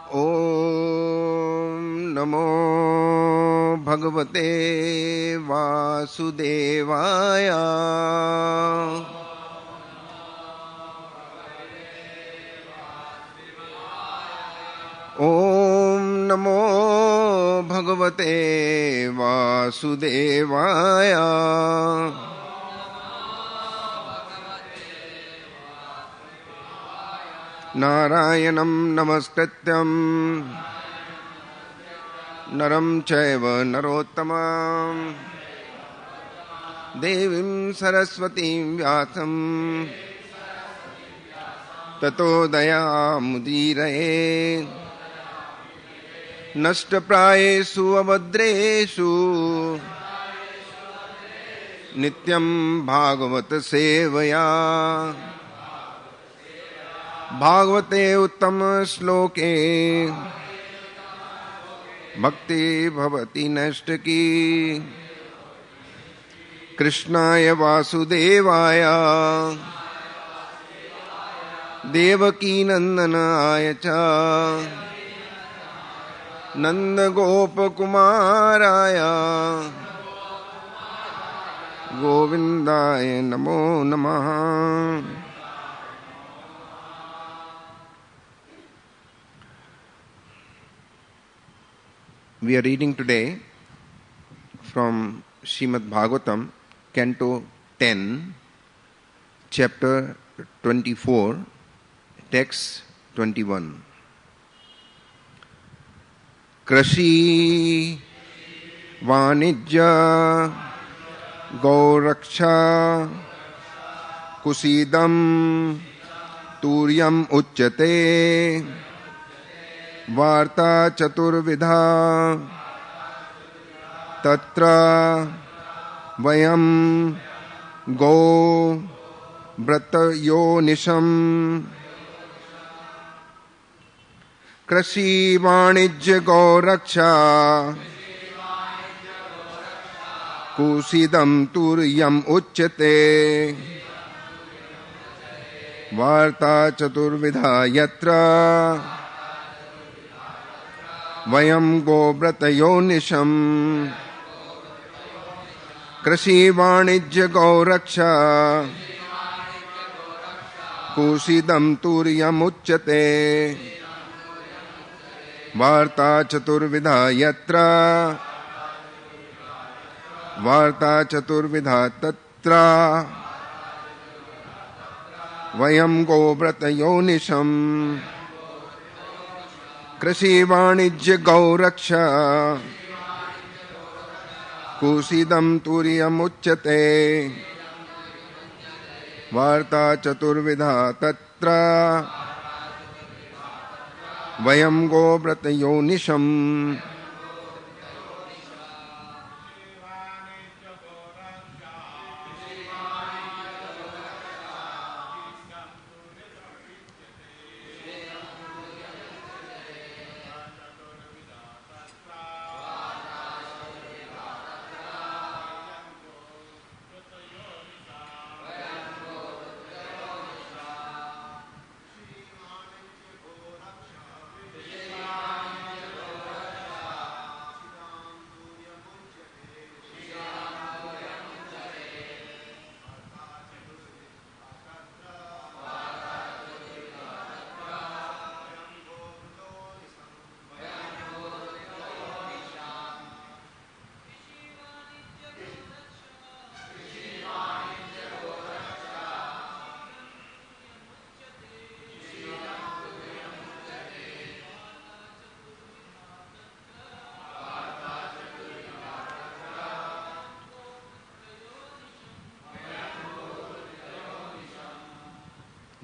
ॐ नमो भगवते वासुदेवाय। ॐ नमो भगवते वासुदेवाय। नारायणं नमस्कृत्यं नरं चैव नरोत्तमं देवीं सरस्वतीं व्यासं ततो दयामुदीरये। नष्टप्रायेषु अभद्रेषु नित्यं भागवत सेवया। भागवते उत्तम श्लोके भक्ति भवति नष्ट की। कृष्णाय वासुदेवाय देवकी नंदनाय च नंद गोप कुमाराय गोविंदाय नमो नमः। We are reading today from Srimad Bhagavatam, Canto 10, Chapter 24, Text 21. Krashi Vanijya Gauraksha Kusidam Turyam Uchyate वार्ता चतुर्विधा तत्र वयं गो व्रतयोनिशम्। कृषि वाणिज्य गौरक्षा कुसीदं तुर्यम् उच्यते वार्ता चतुर्विधा यत्र वयं गोव्रतयोनिशम्। कृषि वाणिज्य गौरक्षा कुसीदं तुर्यमुच्यते वार्ता चतुर्विधा यत्र वार्ता चतुर्विधा तत्र वयं गोव्रतयोनिशम्। कृषि वाणिज्य गौरक्षा कुसीदं तुर्यमुच्यते वार्ता चतुर्विधा तत्र वयं गोव्रतयोनिशम्।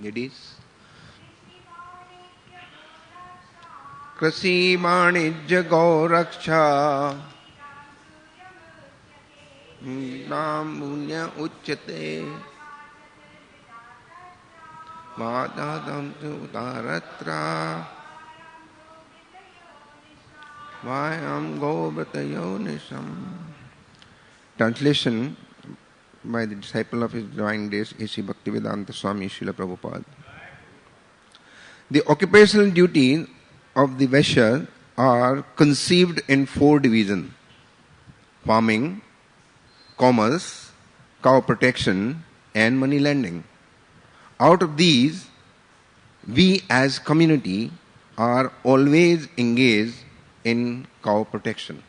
Ladies, कृषि वाणिज्य गौरक्षा नामुन्य उच्यते वादादं उदारत्र वायं गोव्रतयोनिशम्. Translation by the disciple of His Divine Grace A.C. Bhaktivedanta Swami Prabhupada. The occupational duty of the Vaishya are conceived in 4 divisions: farming, commerce, cow protection, and money lending. Out of these, we as community are always engaged in cow protection.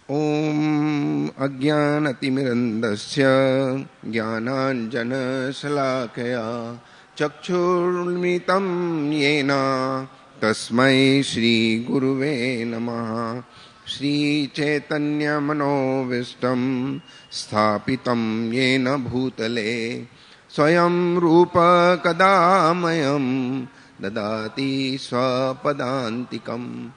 Om Ajnanatimirandasya Jnananjana Shalakaya Chakshurmitam Yena Tasmai Shri Guruve Namaha. Shri Chaitanya Manovistam Sthapitam Yena Bhutale Swayam Rupa Kadamayam Dadati Swapadantikam.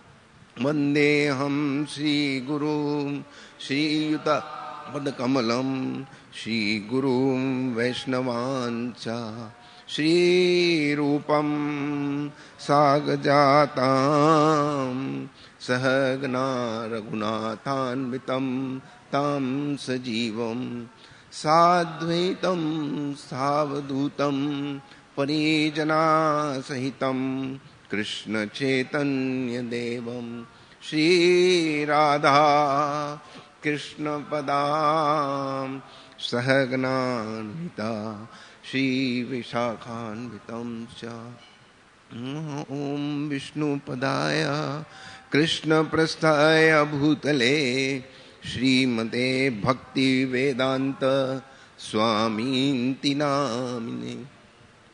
Vandeham Shri Guru Shri Yuta Padakamalam Shri Guru Vaishnavancha Shri Rupam Sagajatam Sahagna Raghunathanvitam Tam Sajivam Sadvaitam Savadutam Parijana Sahitam Krishna Chaitanya Devam Shri Radha Krishna Padam Sahagananvita Shri Vishakhanvitam Cha Om Vishnu Padaya Krishna Prasthaya Bhutale Srimate Bhaktivedanta Swami Namine.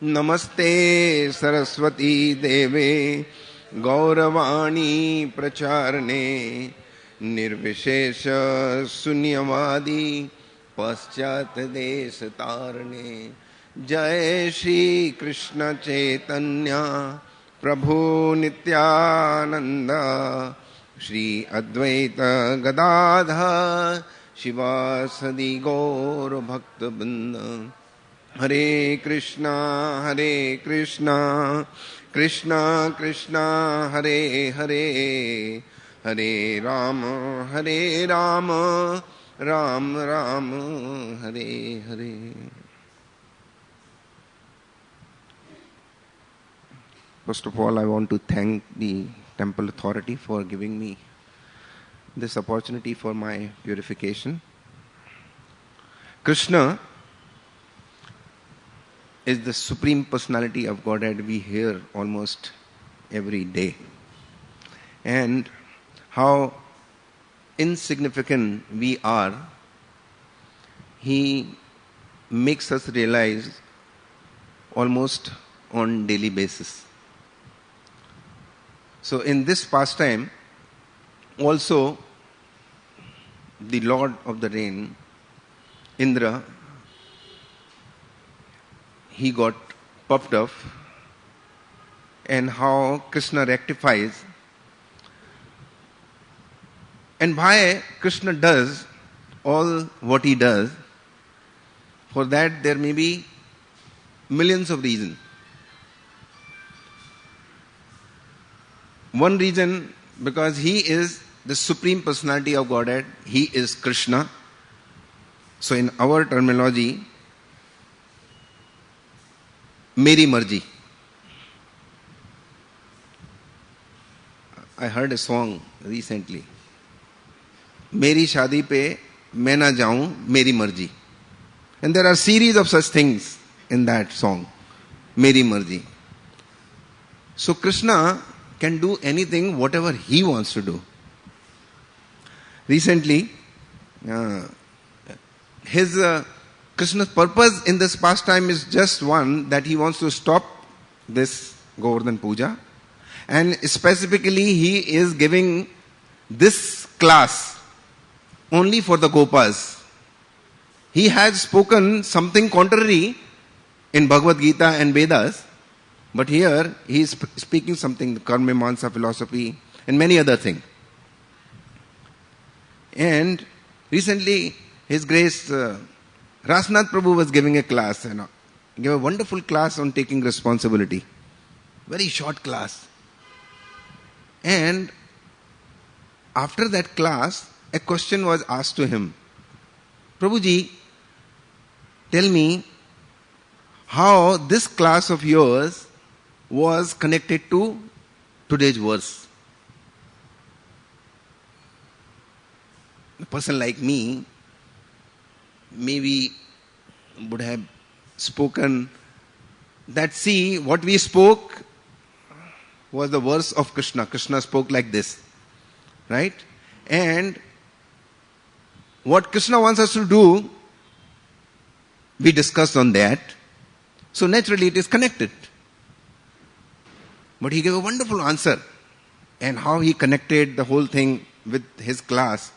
Namaste Saraswati Deve Gauravani Pracharane Nirvishesha Sunyavadi Paschat Desatarane. Jai Shri Krishna Chaitanya Prabhu Nityananda Shri Advaita Gadadha Shivasadi Gaur Bhakta Binda. Hare Krishna, Krishna Krishna, Hare Hare, Hare Rama, Ram Ram, Hare Hare. First of all, I want to thank the temple authority for giving me this opportunity for my purification. Krishna is the Supreme Personality of Godhead we hear almost every day. And how insignificant we are, He makes us realize almost on daily basis. So in this pastime, also the Lord of the Rain, Indra, he got puffed up, and how Krishna rectifies, and why Krishna does all what he does. For that there may be millions of reasons. One reason, because he is the Supreme Personality of Godhead, he is Krishna. So in our terminology, Meri Marji. I heard a song recently. Meri Shadi Pe Main Na Jaun, Meri Marji. And there are series of such things in that song, Meri Marji. So Krishna can do anything, whatever he wants to do. Recently, Krishna's purpose in this pastime is just one, that he wants to stop this Govardhan Puja, and specifically he is giving this class only for the Gopas. He has spoken something contrary in Bhagavad Gita and Vedas, but here he is speaking something, Karma Mimamsa philosophy and many other things. And recently His Grace Radhanath Prabhu was giving a class, he gave a wonderful class on taking responsibility. Very short class. And after that class, a question was asked to him. Prabhuji, tell me, how this class of yours was connected to today's verse. A person like me maybe would have spoken that, see, what we spoke was the verse of Krishna. Krishna spoke like this, right? And what Krishna wants us to do, we discussed on that. So naturally it is connected. But he gave a wonderful answer, and how he connected the whole thing with his class.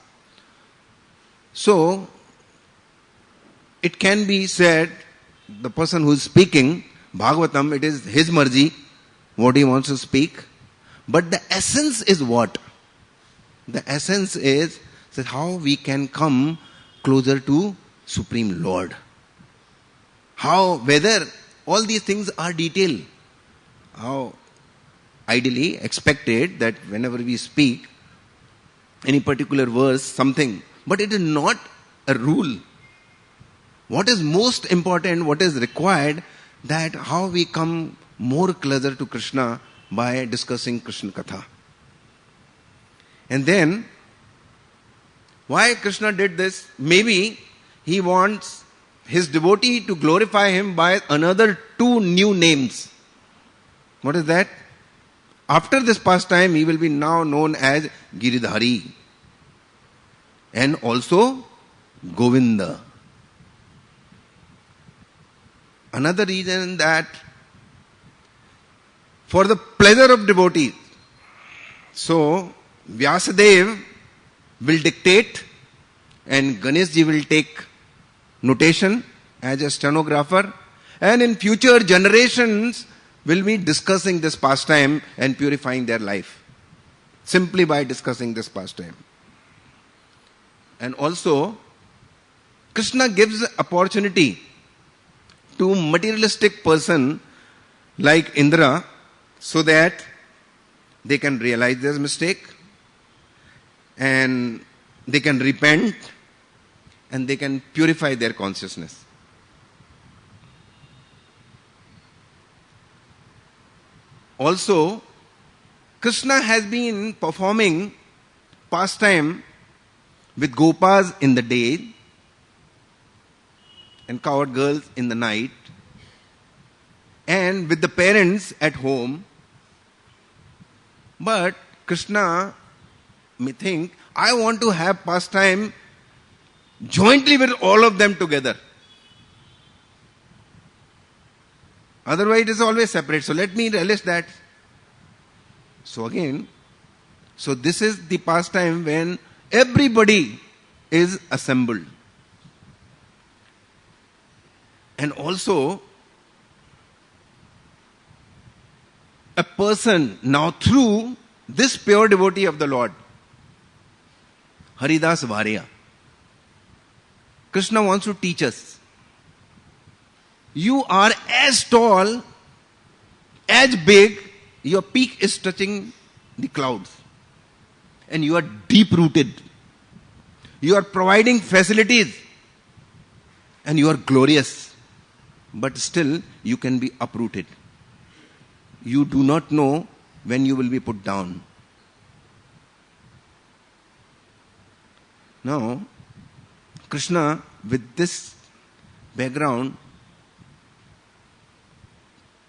So it can be said, the person who is speaking Bhagavatam, it is his marji, what he wants to speak. But the essence is what? The essence is that how we can come closer to Supreme Lord. How, whether all these things are detailed. How ideally expected that whenever we speak any particular verse, something, but it is not a rule. What is most important, what is required, that how we come more closer to Krishna by discussing Krishna Katha. And then, why Krishna did this? Maybe he wants his devotee to glorify him by another 2 new names. What is that? After this pastime, he will be now known as Giridhari and also Govinda. Another reason that for the pleasure of devotees, so Vyasadeva will dictate and Ganeshji will take notation as a stenographer, and in future generations will be discussing this pastime and purifying their life simply by discussing this pastime. And also Krishna gives opportunity to materialistic person like Indra so that they can realize their mistake and they can repent and they can purify their consciousness. Also, Krishna has been performing pastime with gopas in the day and cowherd girls in the night, and with the parents at home. But Krishna may think, I want to have pastime jointly with all of them together. Otherwise it is always separate. So let me relish that. So again, so this is the pastime when everybody is assembled. And also, a person now through this pure devotee of the Lord, Haridas Varya, Krishna wants to teach us. You are as tall, as big, your peak is touching the clouds. And you are deep rooted. You are providing facilities. And you are glorious. But still, you can be uprooted. You do not know when you will be put down. Now, Krishna, with this background,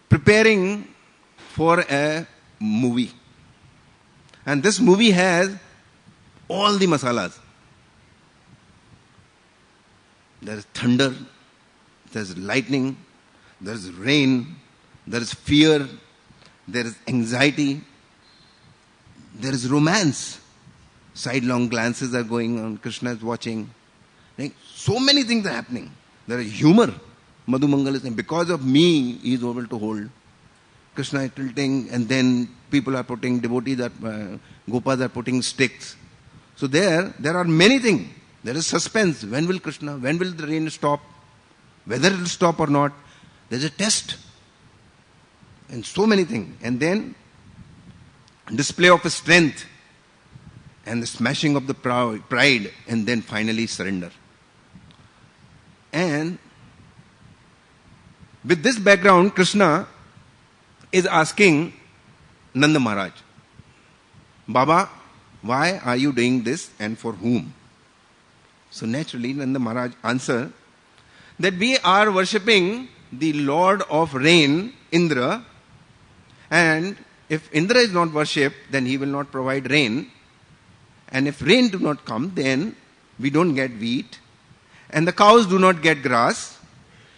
preparing for a movie. And this movie has all the masalas. There is thunder, there is lightning, there is rain, there is fear, there is anxiety, there is romance. Sidelong glances are going on, Krishna is watching. So many things are happening. There is humor. Madhu Mangal is saying, because of me, he is able to hold. Krishna is tilting, and then people are putting, devotees are, gopas are putting sticks. So there are many things. There is suspense. When will Krishna, when will the rain stop? Whether it will stop or not. There is a test. And so many things. And then, display of strength. And the smashing of the pride. And then finally surrender. And With this background, Krishna is asking Nanda Maharaj, Baba, why are you doing this and for whom? So naturally, Nanda Maharaj answered that we are worshipping the Lord of rain, Indra, and if Indra is not worshipped, then he will not provide rain. And if rain do not come, then we don't get wheat, and the cows do not get grass,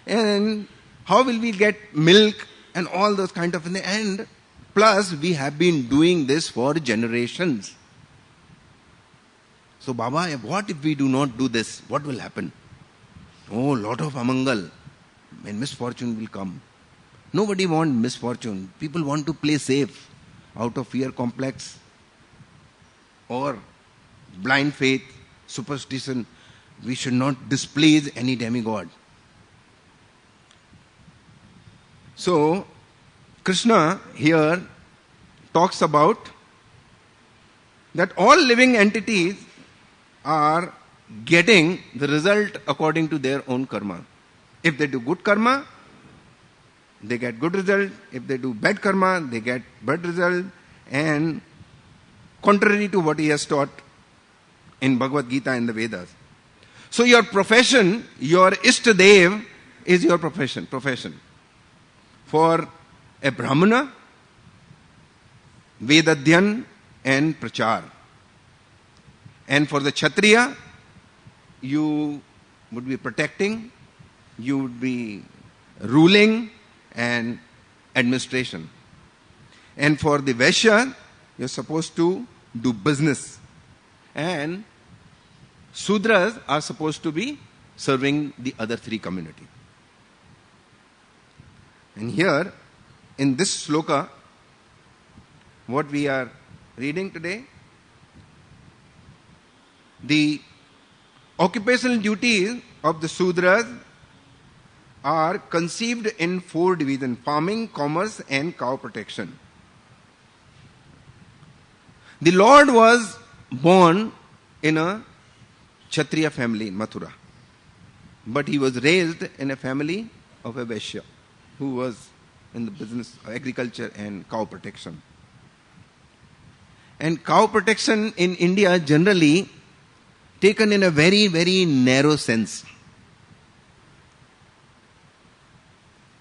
and how will we get milk and all those kind of things? And plus, we have been doing this for generations. So, Baba, what if we do not do this? What will happen? Oh, lot of amangal and misfortune will come. Nobody wants misfortune. People want to play safe out of fear complex or blind faith, superstition. We should not displease any demigod. So, Krishna here talks about that all living entities are getting the result according to their own karma. If they do good karma, they get good result. If they do bad karma, they get bad result. And contrary to what he has taught in Bhagavad Gita and the Vedas. So your profession, your Ishtadev is your profession. For a Brahmana, Vedadhyan and Prachar. And for the Kshatriya, you would be protecting, you would be ruling and administration. And for the Vaishya, you're supposed to do business. And Sudras are supposed to be serving the other three communities. And here, in this sloka, what we are reading today, the occupational duties of the Sudras are conceived in 4 divisions: farming, commerce and cow protection. The Lord was born in a Kshatriya family in Mathura, but he was raised in a family of a Vaishya who was in the business of agriculture and cow protection. And cow protection in India generally taken in a very, very narrow sense.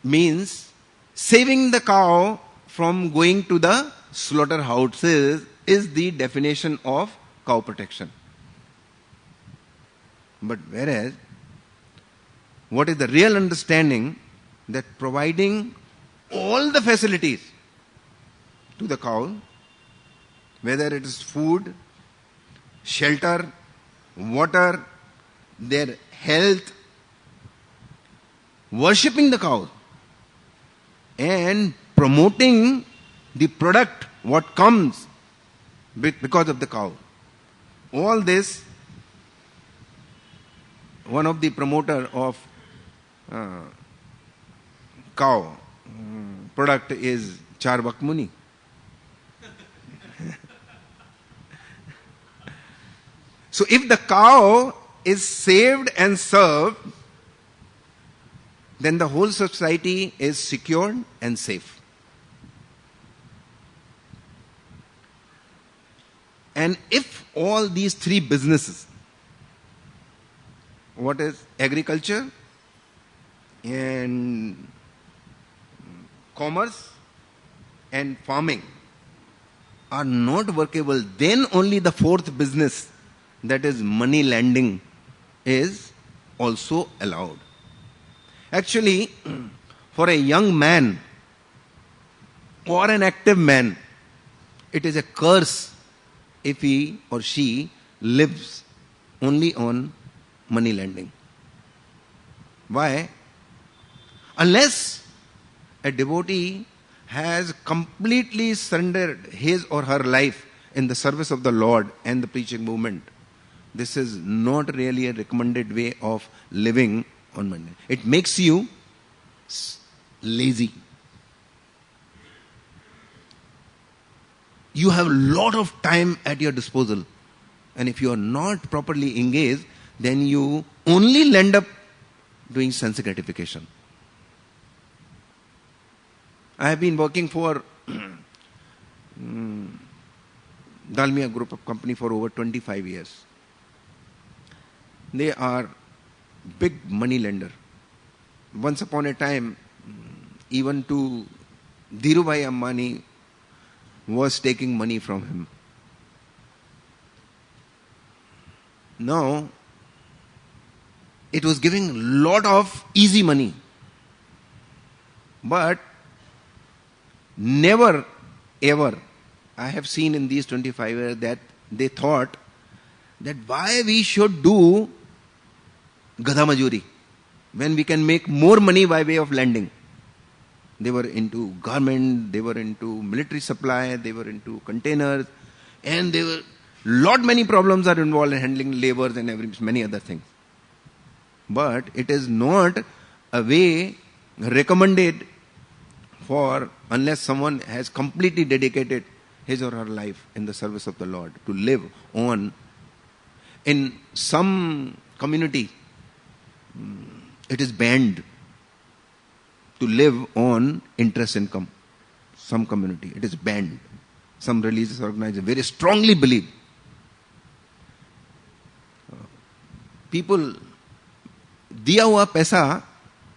Means saving the cow from going to the slaughterhouses is the definition of cow protection. But whereas, what is the real understanding? That providing all the facilities to the cow, whether it is food, shelter, water, their health, worshipping the cow and promoting the product, what comes because of the cow. All this, one of the promoter of cow product is Charvak Muni. So if the cow is saved and served, then the whole society is secured and safe. And if all these 3 businesses, what is agriculture and commerce and farming, are not workable, then only the 4th business, that is money lending, is also allowed. Actually, for a young man or an active man, it is a curse if he or she lives only on money lending. Why? Unless a devotee has completely surrendered his or her life in the service of the Lord and the preaching movement, this is not really a recommended way of living on money. It makes you lazy. You have a lot of time at your disposal, and if you are not properly engaged, then you only end up doing sense gratification. I have been working for Dalmia Group of Company for over 25 years. They are big money lender. Once upon a time, even to Dhirubhai Ambani was taking money from him. Now, it was giving a lot of easy money. But never ever I have seen in these 25 years that they thought that why we should do Gadha Majuri when we can make more money by way of lending. They were into garment, they were into military supply, they were into containers, and they were many problems are involved in handling labors and many other things. But it is not a way recommended for unless someone has completely dedicated his or her life in the service of the Lord to live on. In some community, it is banned to live on interest income. Some community, it is banned. Some religious organizations very strongly believe. People, दिया हुआ पैसा,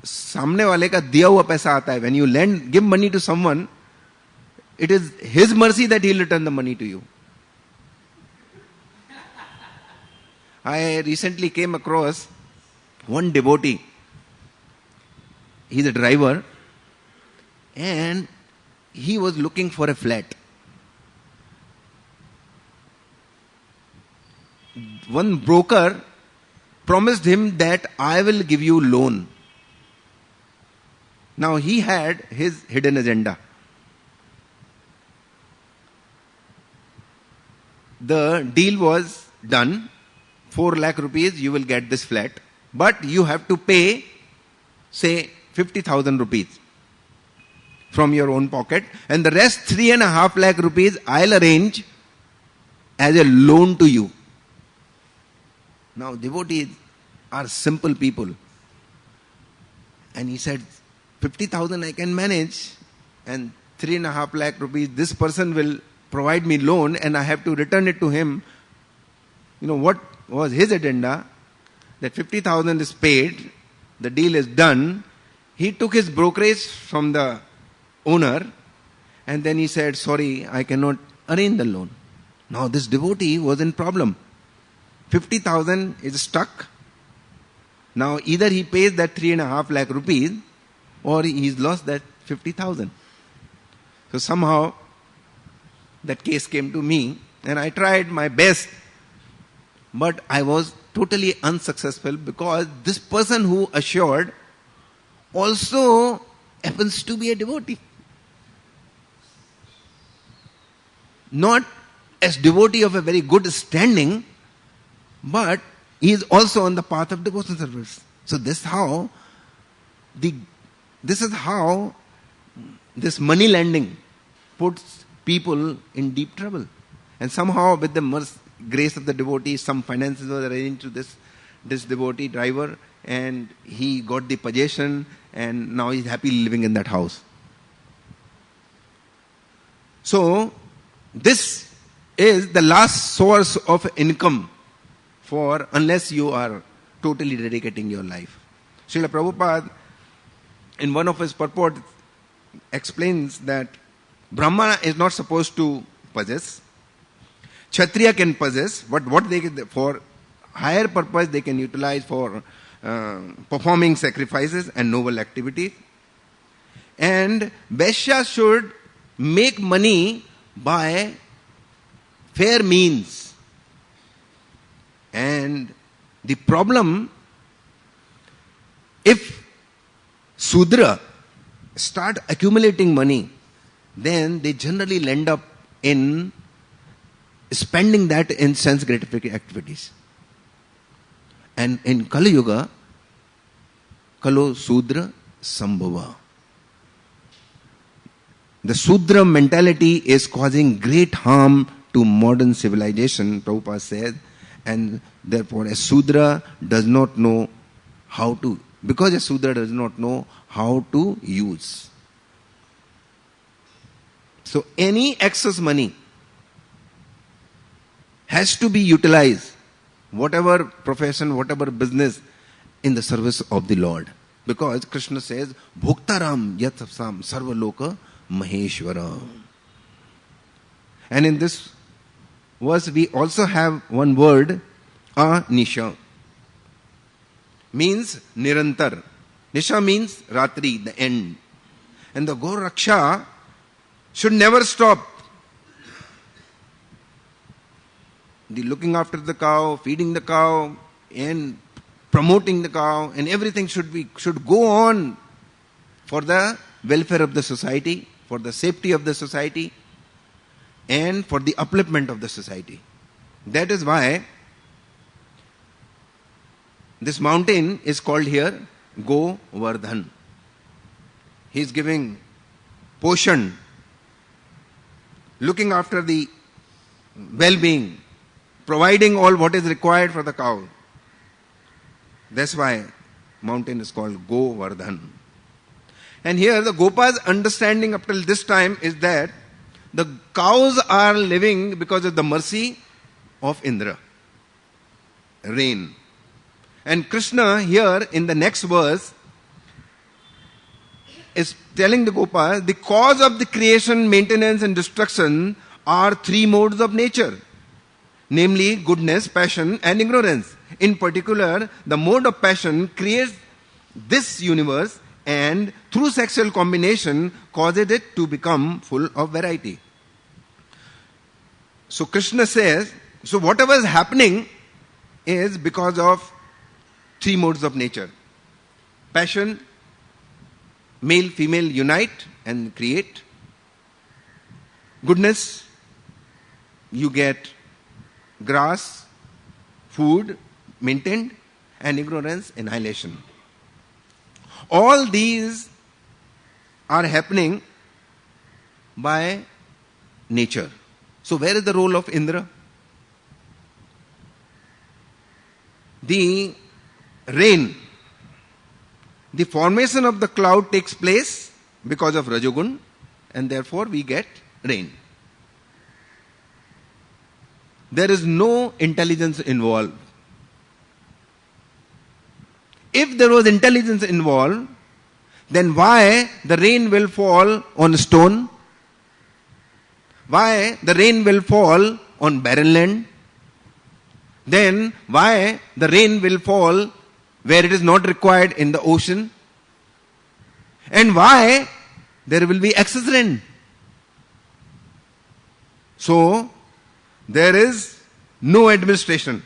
सामने वाले का दिया हुआ पैसा आता है. When you give money to someone, it is his mercy that he will return the money to you. I recently came across one devotee. He's a driver and he was looking for a flat. One broker promised him that I will give you loan. Now he had his hidden agenda. The deal was done. 4 lakh rupees you will get this flat. But you have to pay, say, 50,000 rupees from your own pocket. And the rest 3.5 lakh rupees I'll arrange as a loan to you. Now devotees are simple people. And he said, 50,000 I can manage and 3.5 lakh rupees this person will provide me loan and I have to return it to him. You know what was his agenda? That 50,000 is paid, the deal is done. He took his brokerage from the owner and then he said, sorry, I cannot arrange the loan. Now this devotee was in problem. 50,000 is stuck. Now either he pays that 3.5 lakh rupees or he's lost that 50,000. So somehow that case came to me and I tried my best, but I was totally unsuccessful because this person who assured also happens to be a devotee. Not as devotee of a very good standing, but he is also on the path of devotional service. So this is how this money lending puts people in deep trouble. And somehow with the grace of the devotee, some finances were arranged to this devotee driver and he got the possession and now he's happily living in that house. So this is the last source of income for unless you are totally dedicating your life. Srila Prabhupada in one of his purports explains that Brahmana is not supposed to possess. Kshatriya can possess, but what they can, for higher purpose they can utilize for performing sacrifices and noble activities. And Vaishya should make money by fair means. And the problem, if Sudra start accumulating money, then they generally end up in spending that in sense gratification activities. And in Kali Yuga, Kalo Sudra Sambhava. The Sudra mentality is causing great harm to modern civilization, Prabhupada says, and therefore a Sudra does not know how to, because a Sudra does not know how to use. So any excess money has to be utilized, whatever profession, whatever business, in the service of the Lord. Because Krishna says, Bhoktaram yatsam sarvaloka maheshwara. And in this verse we also have one word, anisha. Means nirantar. Nisha means ratri, the end. And the Go Raksha should never stop. The looking after the cow, feeding the cow, and promoting the cow, and everything should go on for the welfare of the society, for the safety of the society, and for the upliftment of the society. That is why this mountain is called here Govardhan. He is giving poshan, looking after the well-being, providing all what is required for the cow. That's why mountain is called Govardhan. And here the Gopa's understanding up till this time is that the cows are living because of the mercy of Indra, rain. And Krishna here in the next verse is telling the Gopa, the cause of the creation, maintenance and destruction are three modes of nature. Namely, goodness, passion and ignorance. In particular, the mode of passion creates this universe and through sexual combination causes it to become full of variety. So Krishna says, so whatever is happening is because of three modes of nature. Passion, male, female unite and create. Goodness, you get grass, food, maintained, and ignorance, annihilation. All these are happening by nature. So where is the role of Indra? The rain, the formation of the cloud takes place because of Rajogun, and therefore we get rain. There is no intelligence involved. If there was intelligence involved, then why the rain will fall on stone? Why the rain will fall on barren land? Then why the rain will fall where it is not required in the ocean? And why there will be excess rain? So, there is no administration.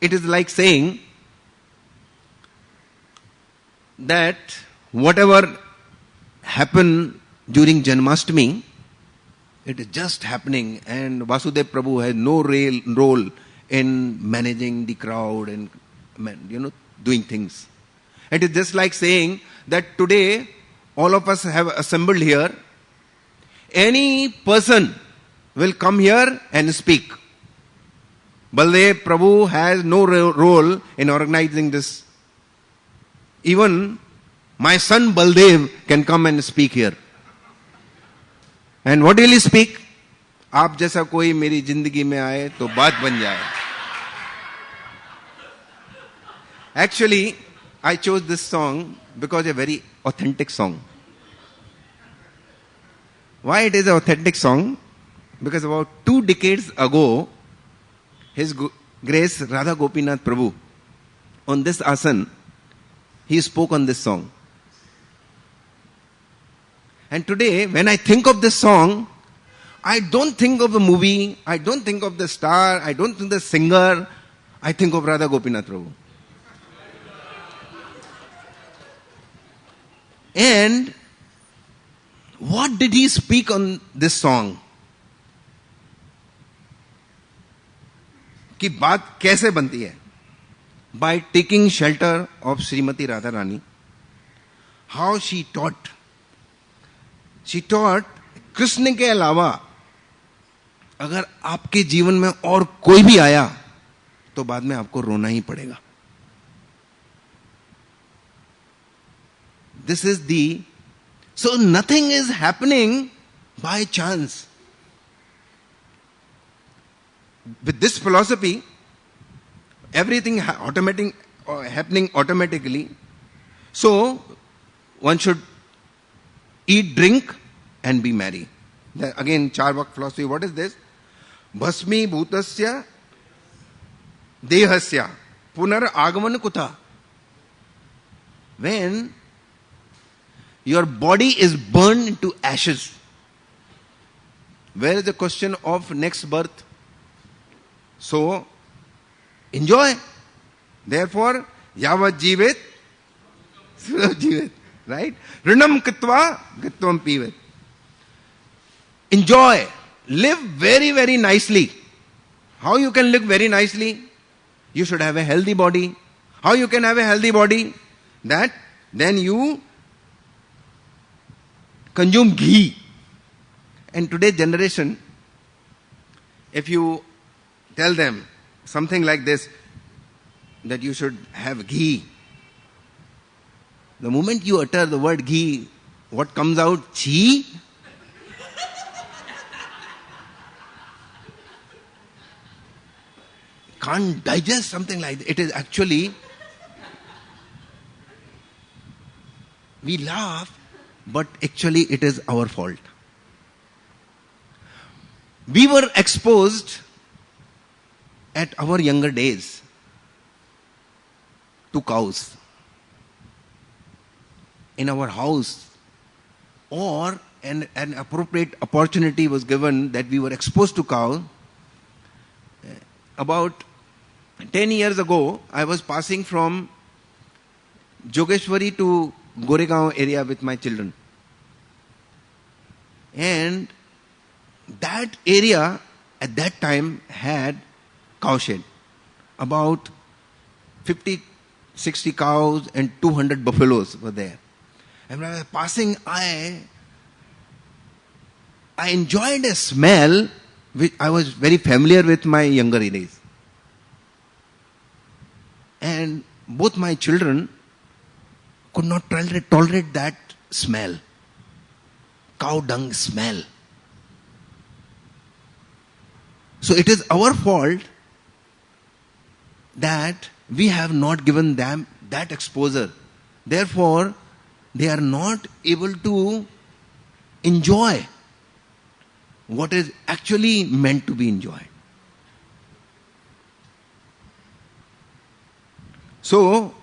It is like saying that whatever happened during Janmashtami, it is just happening, and Vasudev Prabhu has no role in managing the crowd and doing things. It is just like saying that today all of us have assembled here. Any person will come here and speak. Baldev Prabhu has no role in organizing this. Even my son Baldev can come and speak here. And what will he speak? आप जैसा कोई मेरी जिंदगी में आए तो बात बन जाए. Actually, I chose this song because it's a very authentic song. Why it is an authentic song? Because about 2 decades ago, His Grace Radha Gopinath Prabhu, on this asan, he spoke on this song. And today, when I think of this song, I don't think of the movie, I don't think of the star, I don't think of the singer, I think of Radha Gopinath Prabhu. And what did he speak on this song? कि बात कैसे बनती है? By taking shelter of Srimati Radharani, how she taught. She taught, Krishna के अलावा अगर आपके जीवन में और कोई भी आया तो बाद में आपको रोना ही पड़ेगा. This is the So nothing is happening by chance. With this philosophy, everything happening automatically. So one should eat, drink, and be merry. Again, Charvak philosophy. What is this? Bhasmi bhutasya dehasya punar agaman kutha. When your body is burned into ashes, where is the question of next birth? So, enjoy. Therefore, yavat jivet, surav jivet. Right? Rinam kitva, gitvam pivet. Enjoy. Live very, very nicely. How you can live very nicely? You should have a healthy body. How you can have a healthy body? That then you consume ghee. And today's generation, if you tell them something like this, that you should have ghee, the moment you utter the word ghee, what comes out? Chhi? Can't digest something like that. It is actually, we laugh, but actually it is our fault. We were exposed at our younger days to cows in our house, or an appropriate opportunity was given that we were exposed to cow. About 10 years ago, I was passing from Jogeshwari to Goregaon area with my children. And that area at that time had cowshed. About 50, 60 cows and 200 buffaloes were there. And when I was passing, I enjoyed a smell which I was very familiar with my younger days. And both my children could not tolerate that smell. Cow dung smell. So it is our fault that we have not given them that exposure. Therefore, they are not able to enjoy what is actually meant to be enjoyed. So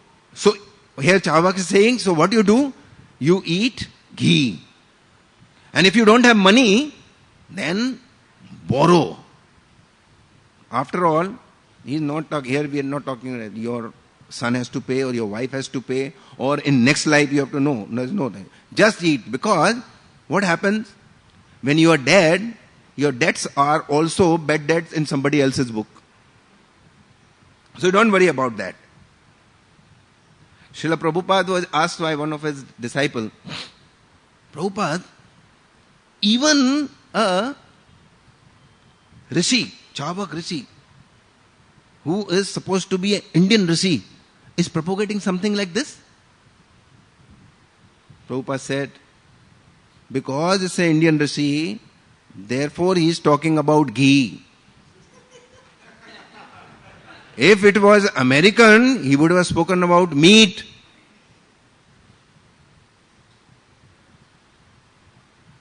here Charvak is saying, so what you do? You eat ghee. And if you don't have money, then borrow. After all, here we are not talking that your son has to pay or your wife has to pay or in next life you have to know. There's no time. Just eat, because what happens when you are dead, your debts are also bad debts in somebody else's book. So don't worry about that. Srila Prabhupada was asked by one of his disciples, Prabhupada, even a Rishi, Charvak Rishi, who is supposed to be an Indian Rishi, is propagating something like this? Prabhupada said, because it's an Indian Rishi, therefore he is talking about ghee. If it was American, he would have spoken about meat.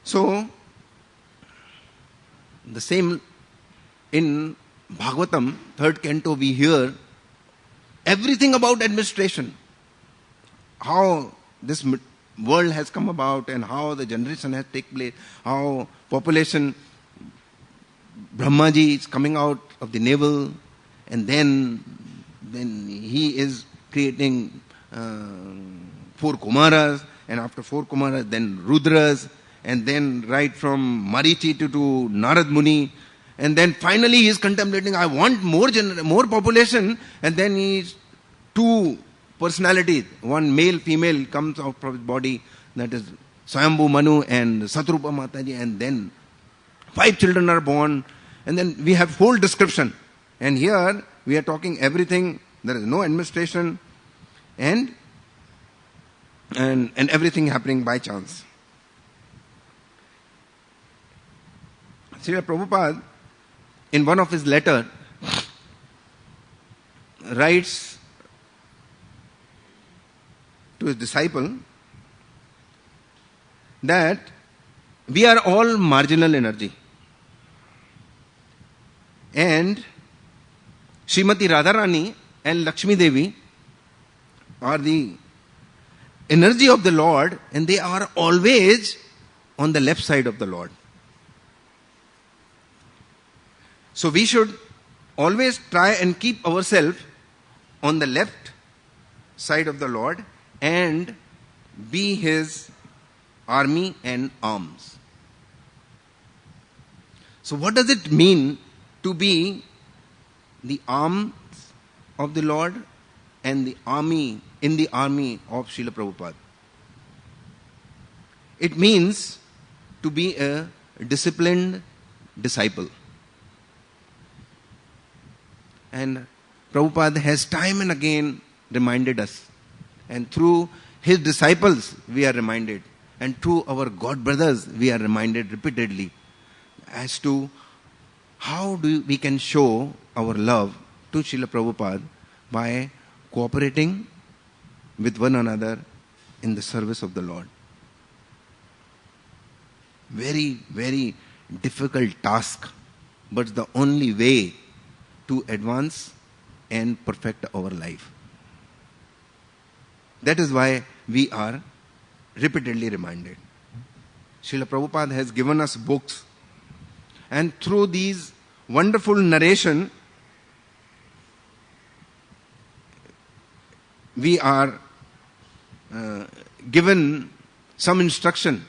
So, the same in Bhagavatam, 3rd canto, we hear everything about administration. How this world has come about and how the generation has taken place, how population, Brahmaji is coming out of the navel, and then he is creating 4 Kumaras, and after 4 Kumaras, then Rudras, and then right from Marichi to Narad Muni, and then finally he is contemplating, I want more population, and then he's 2 personalities, one male, female comes out from his body, that is Swayambhu Manu and Satrupa Mataji, and then 5 children are born, and then we have whole description. And here we are talking everything, there is no administration, and everything happening by chance. Srila Prabhupada, in one of his letters, writes to his disciple that we are all marginal energy. And Srimati Radharani and Lakshmi Devi are the energy of the Lord, and they are always on the left side of the Lord. So we should always try and keep ourselves on the left side of the Lord and be His army and arms. So what does it mean to be the arms of the Lord and the army, in the army of Srila Prabhupada? It means to be a disciplined disciple. And Prabhupada has time and again reminded us. And through his disciples we are reminded. And through our God brothers we are reminded repeatedly as to how we can show our love to Srila Prabhupada by cooperating with one another in the service of the Lord. Very, very difficult task, but the only way to advance and perfect our life. That is why we are repeatedly reminded. Srila Prabhupada has given us books, and through these wonderful narration, we are given some instruction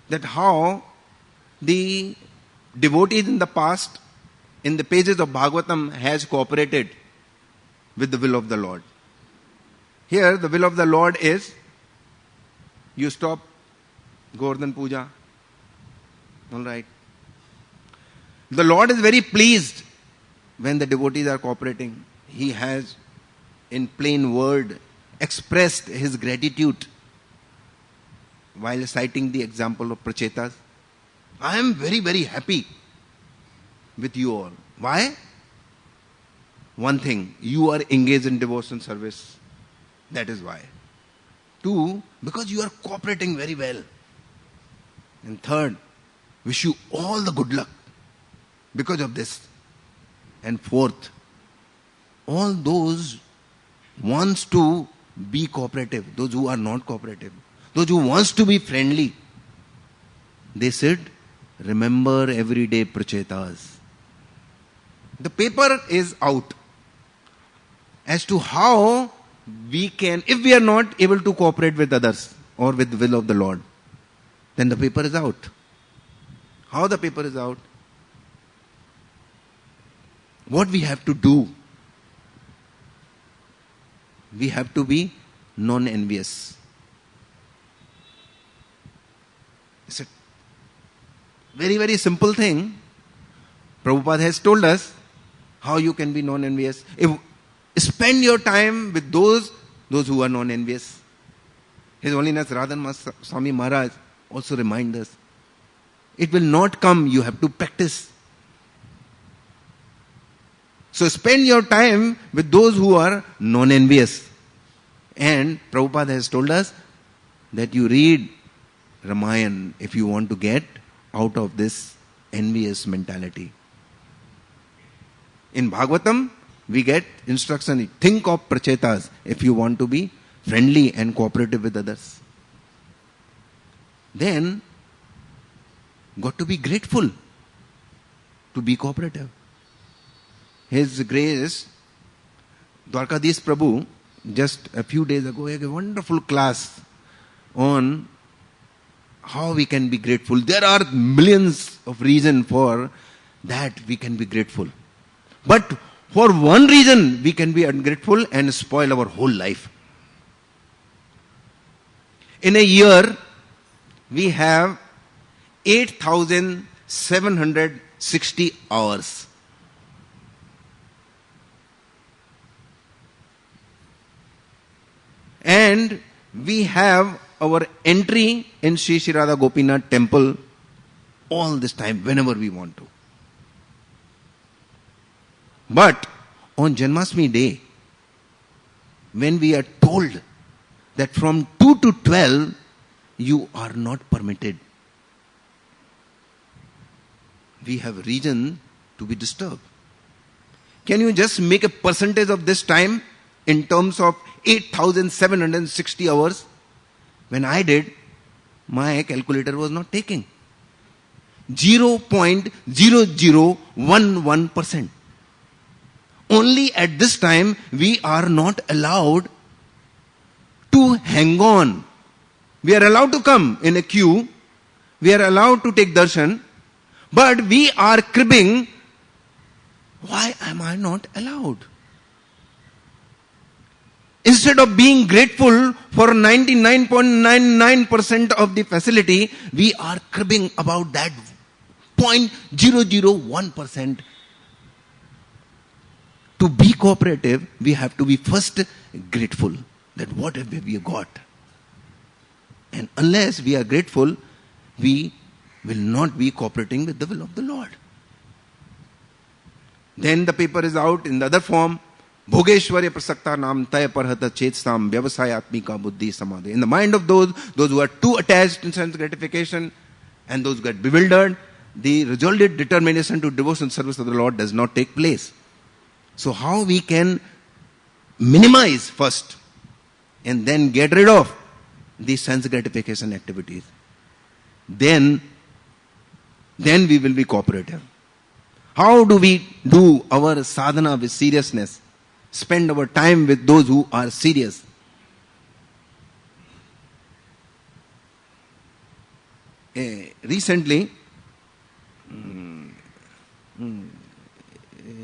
that how the devotees in the past, in the pages of Bhagavatam, has cooperated with the will of the Lord. Here the will of the Lord is, you stop Govardhan Puja. Alright. The Lord is very pleased when the devotees are cooperating. He has in plain word expressed his gratitude while citing the example of Prachetas. I am very, very happy with you all. Why? One thing, you are engaged in devotion service. That is why. Two, because you are cooperating very well. And third, wish you all the good luck because of this. And fourth, all those wants to be cooperative, those who are not cooperative, those who wants to be friendly, they said, remember every day Prachetas. The paper is out as to how we can, if we are not able to cooperate with others or with the will of the Lord, then the paper is out. How the paper is out? What we have to do? We have to be non-envious. It's a very, very simple thing. Prabhupada has told us how you can be non-envious. Spend your time with those who are non-envious. His Holiness Radhanath Swami Maharaj also reminds us. It will not come, you have to practice. So spend your time with those who are non-envious. And Prabhupada has told us that you read Ramayana if you want to get out of this envious mentality. In Bhagavatam, we get instruction, think of Prachetas if you want to be friendly and cooperative with others. Then, got to be grateful to be cooperative. His Grace, Dwarkadish Prabhu, just a few days ago, gave a wonderful class on how we can be grateful. There are millions of reasons for that we can be grateful. But for one reason we can be ungrateful and spoil our whole life. In a year, we have 8,760 hours. And we have our entry in Sri Radha Gopinath temple all this time, whenever we want to. But on Janmashtami day, when we are told that from 2 to 12, you are not permitted, we have reason to be disturbed. Can you just make a percentage of this time in terms of 8,760 hours? When I did, my calculator was not taking. 0.0011%. Only at this time we are not allowed to hang on. We are allowed to come in a queue. We are allowed to take darshan. But we are cribbing. Why am I not allowed? Instead of being grateful for 99.99% of the facility, we are cribbing about that 0.001%. To be cooperative, we have to be first grateful that whatever we got. And unless we are grateful, we will not be cooperating with the will of the Lord. Then the paper is out in the other form. Bhogeshwarya prasakta nam taya parhata chetsam vyavasayatmika buddhi samadhi. In the mind of those who are too attached in sense gratification and those who get bewildered, the resolute determination to devotion service of the Lord does not take place. So how we can minimize first and then get rid of these sense gratification activities? Then we will be cooperative. How do we do our sadhana with seriousness? Spend our time with those who are serious. Recently,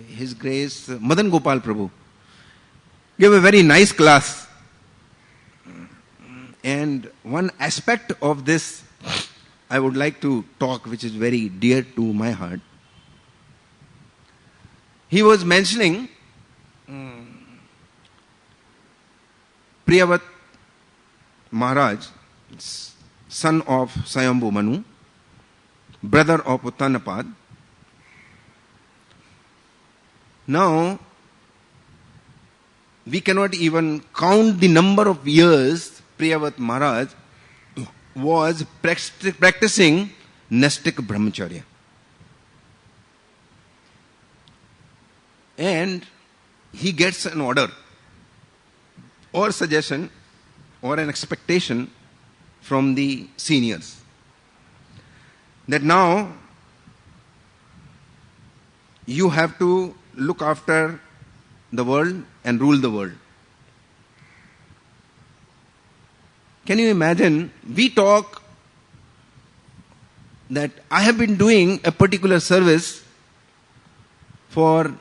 His Grace Madan Gopal Prabhu gave a very nice class. And one aspect of this I would like to talk, which is very dear to my heart. He was mentioning Priyavat Maharaj, son of Swayambhu Manu, brother of Uttanapad. Now, we cannot even count the number of years Priyavat Maharaj was practicing Nastic Brahmacharya. And he gets an order or suggestion or an expectation from the seniors that now you have to look after the world and rule the world. Can you imagine? We talk that I have been doing a particular service for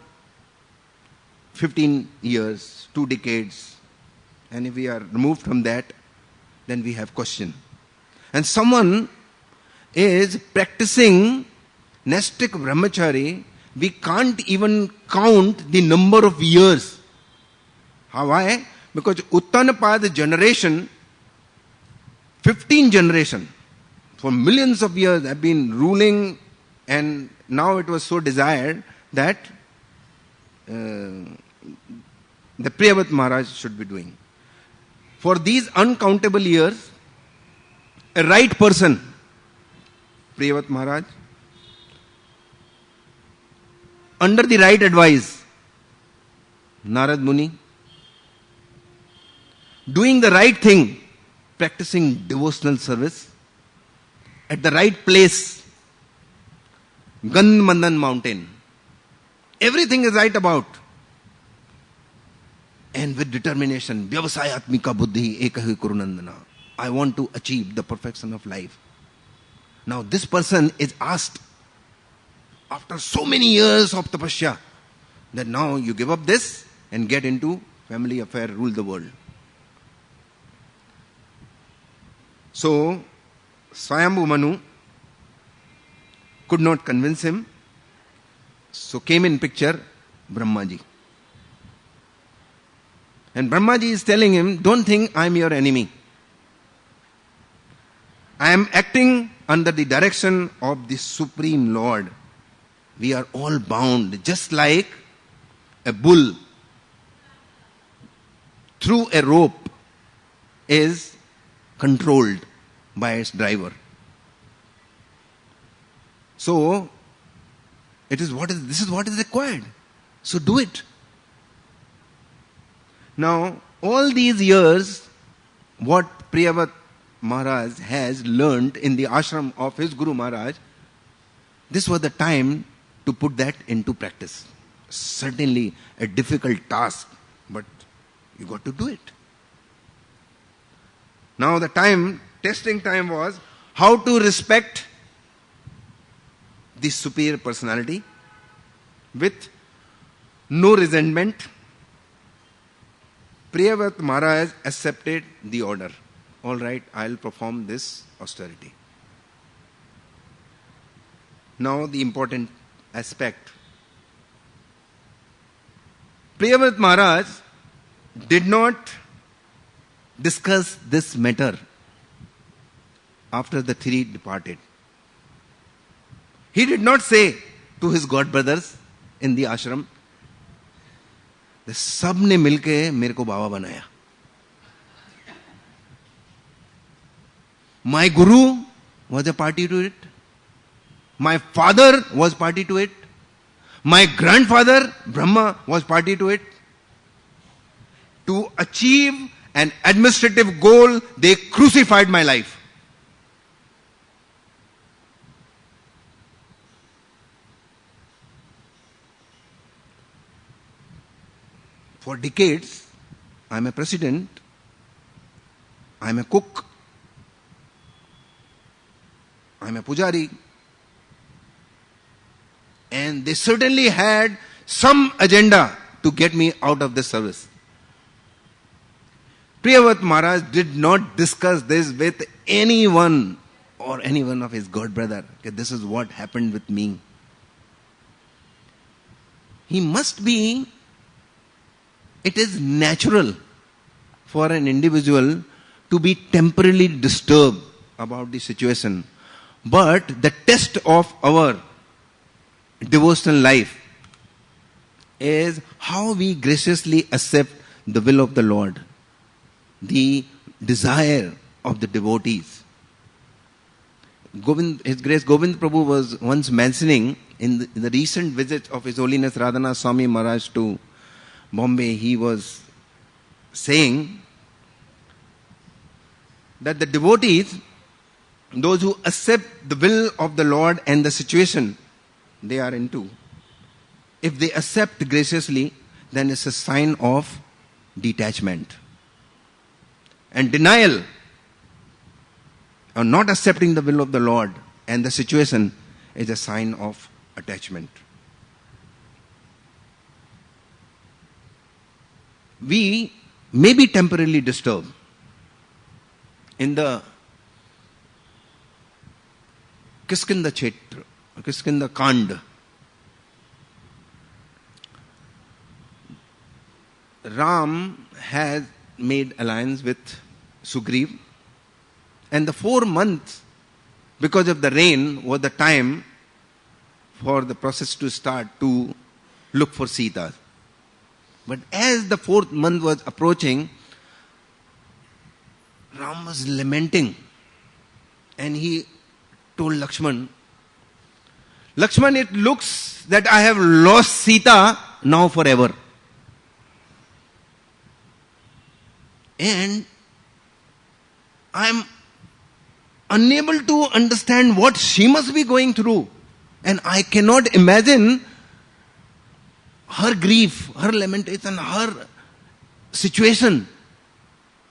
15 years, 2 decades. And if we are removed from that, then we have question. And someone is practicing Nastic Brahmachari, we can't even count the number of years. Why? Because Uttanapad generation, 15 generation, for millions of years have been ruling, and now it was so desired that the Priyavat Maharaj should be doing. For these uncountable years, a right person, Priyavat Maharaj, under the right advice, Narad Muni, doing the right thing, practicing devotional service, at the right place, Gandmandan mountain. Everything is right about. And with determination, Vyavasayatmika buddhi ekahi kurunandana. I want to achieve the perfection of life. Now this person is asked, after so many years of tapasya, that now you give up this and get into family affair, rule the world. So, Swayambhu Manu could not convince him. So came in picture Brahmaji. And Brahmaji is telling him, don't think I am your enemy. I am acting under the direction of the Supreme Lord. We are all bound, just like a bull through a rope is controlled by its driver. So, this is what is required. So do it. Now, all these years, what Priyavat Maharaj has learned in the ashram of his Guru Maharaj, this was the time to put that into practice. Certainly a difficult task, but you got to do it. Now the testing time was how to respect the superior personality with no resentment. Priyavat Maharaj accepted the order. All right, I'll perform this austerity. Now the important aspect. Priyavat Maharaj did not discuss this matter after the three departed. He did not say to his god brothers in the ashram, the सब ने मिलके मेरे को बाबा बनाया. My guru was a party to it. My father was party to it. My grandfather Brahma was party to it. To achieve an administrative goal, they crucified my life. For decades, I am a president, I am a cook, I am a pujari, and they certainly had some agenda to get me out of this service. Priyavat Maharaj did not discuss this with anyone or any one of his god brother. Okay, this is what happened with me. It is natural for an individual to be temporarily disturbed about the situation. But the test of our devotional life is how we graciously accept the will of the Lord, the desire of the devotees. His Grace Govind Prabhu was once mentioning in the recent visit of His Holiness Radhanath Swami Maharaj to Bombay, he was saying that the devotees, those who accept the will of the Lord and the situation they are into, if they accept graciously, then it's a sign of detachment. And denial, or not accepting the will of the Lord and the situation, is a sign of attachment. We may be temporarily disturbed. In the Kiskinda Kshetra, Kiskinda Kand, Ram has made alliance with Sugriv, and the 4 months, because of the rain, was the time for the process to start to look for Sita. But as the 4th month was approaching, Ram was lamenting, and he told Lakshman, Lakshman, it looks that I have lost Sita now forever. And I am unable to understand what she must be going through. And I cannot imagine her grief, her lamentation, her situation.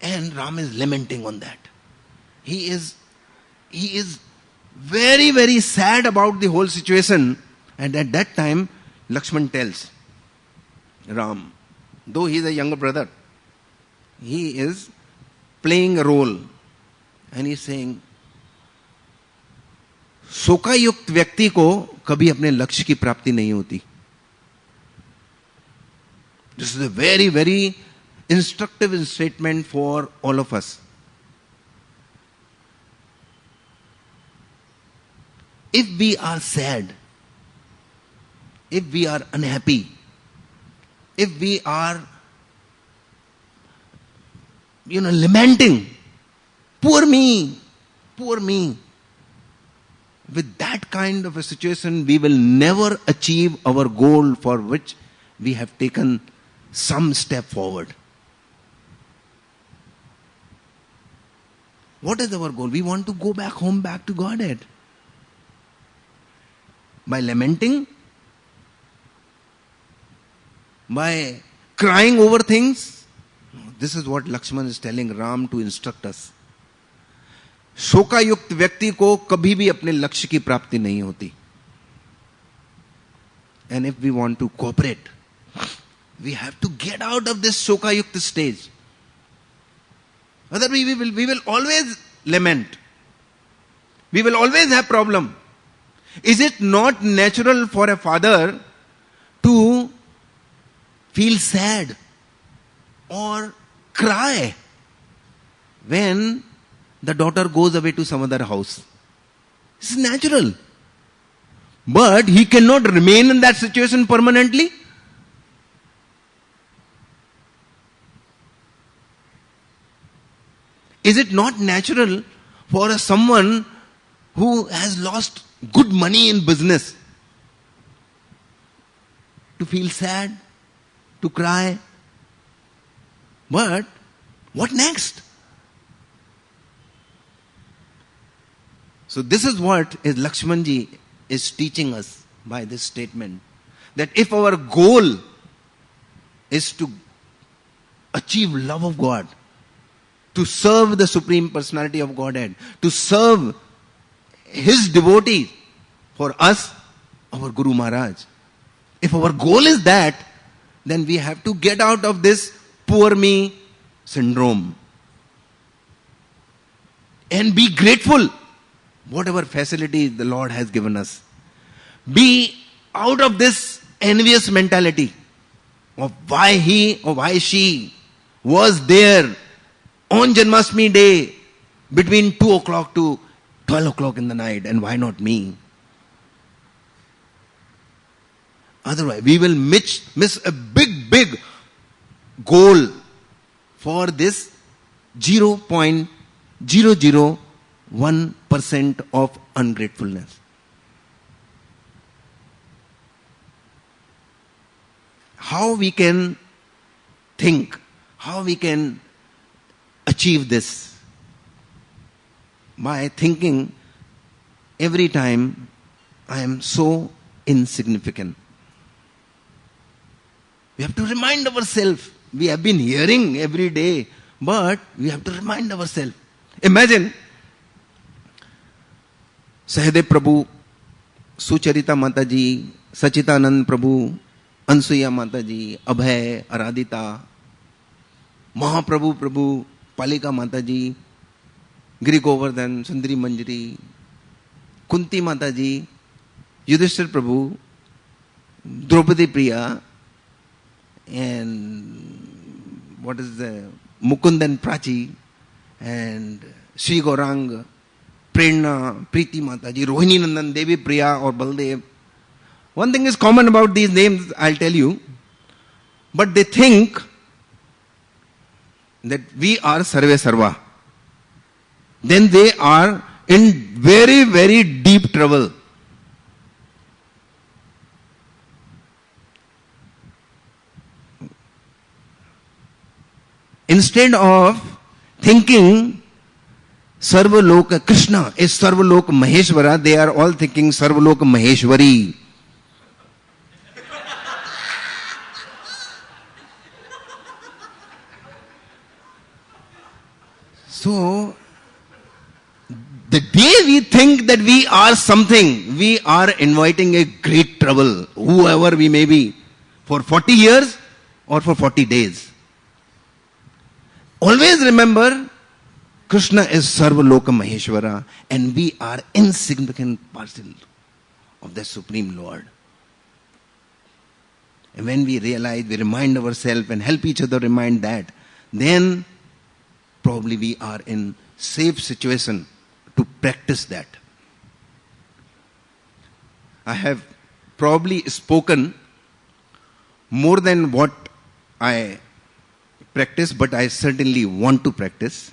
And Ram is lamenting on that. He is very, very sad about the whole situation. And at that time, Lakshman tells Ram, though he is a younger brother, he is playing a role. And he is saying, शोकायुक्त व्यक्ति को कभी अपने लक्ष्य की प्राप्ति नहीं होती. This is a very, very instructive statement for all of us. If we are sad, if we are unhappy, if we are, lamenting, poor me, poor me, with that kind of a situation, we will never achieve our goal for which we have taken some step forward. What is our goal? We want to go back home, back to Godhead. By lamenting, by crying over things. This is what Lakshman is telling Ram to instruct us. शोकायुक्त व्यक्ति को कभी भी अपने लक्ष्य की प्राप्ति नहीं होती. And if we want to cooperate, we have to get out of this shokayukta stage. Otherwise we will always lament. We will always have problem. Is it not natural for a father to feel sad or cry when the daughter goes away to some other house? It's natural. But he cannot remain in that situation permanently. Is it not natural for someone who has lost good money in business to feel sad, to cry? But what next? So this is what is Lakshmanji is teaching us by this statement. That if our goal is to achieve love of God, to serve the Supreme Personality of Godhead, to serve His devotees, for us, our Guru Maharaj. If our goal is that, then we have to get out of this poor me syndrome. And be grateful whatever facilities the Lord has given us. Be out of this envious mentality of why he or why she was there on Janmashtami day between 2 o'clock to 12 o'clock in the night, and why not me? Otherwise, we will miss a big goal for this 0.001% of ungratefulness. How we can think, how we can achieve this? By thinking every time I am so insignificant. We have to remind ourselves. We have been hearing every day, but we have to remind ourselves. Imagine Sahadev Prabhu, Sucharita Mataji, Sachitanand Prabhu, Ansuya Mataji, Abhay, Aradhita, Mahaprabhu Prabhu, Palika Mataji, Giri Govardhan, Sundari Manjari, Kunti Mataji, Yudhishthir Prabhu, Draupadi Priya, and what is the Mukundan Prachi, and Sri Gaurang, Prerna, Preeti Mataji, Rohininandan, Devi Priya or Baldev. One thing is common about these names, I'll tell you. But they think that we are Sarve Sarva. Then they are in very deep trouble. Instead of thinking Sarvaloka, Krishna is Sarvaloka Maheshwara, they are all thinking Sarvaloka Maheshwari. So, the day we think that we are something, we are inviting a great trouble, whoever we may be, for 40 years or for 40 days. Always remember, Krishna is Sarvaloka Maheshwara, and we are insignificant parcel of the Supreme Lord. And when we realize, we remind ourselves and help each other remind that, then probably we are in safe situation to practice that. I have probably spoken more than what I practice, but I certainly want to practice.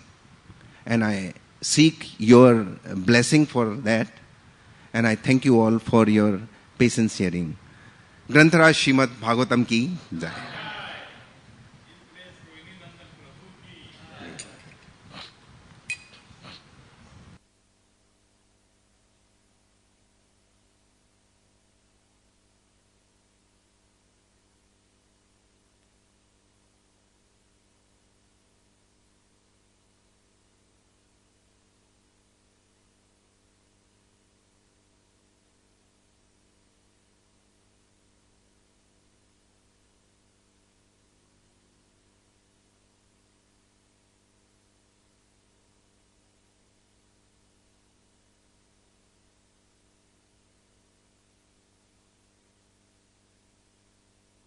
And I seek your blessing for that. And I thank you all for your patience hearing. Granthara Srimad Bhagavatam ki jai.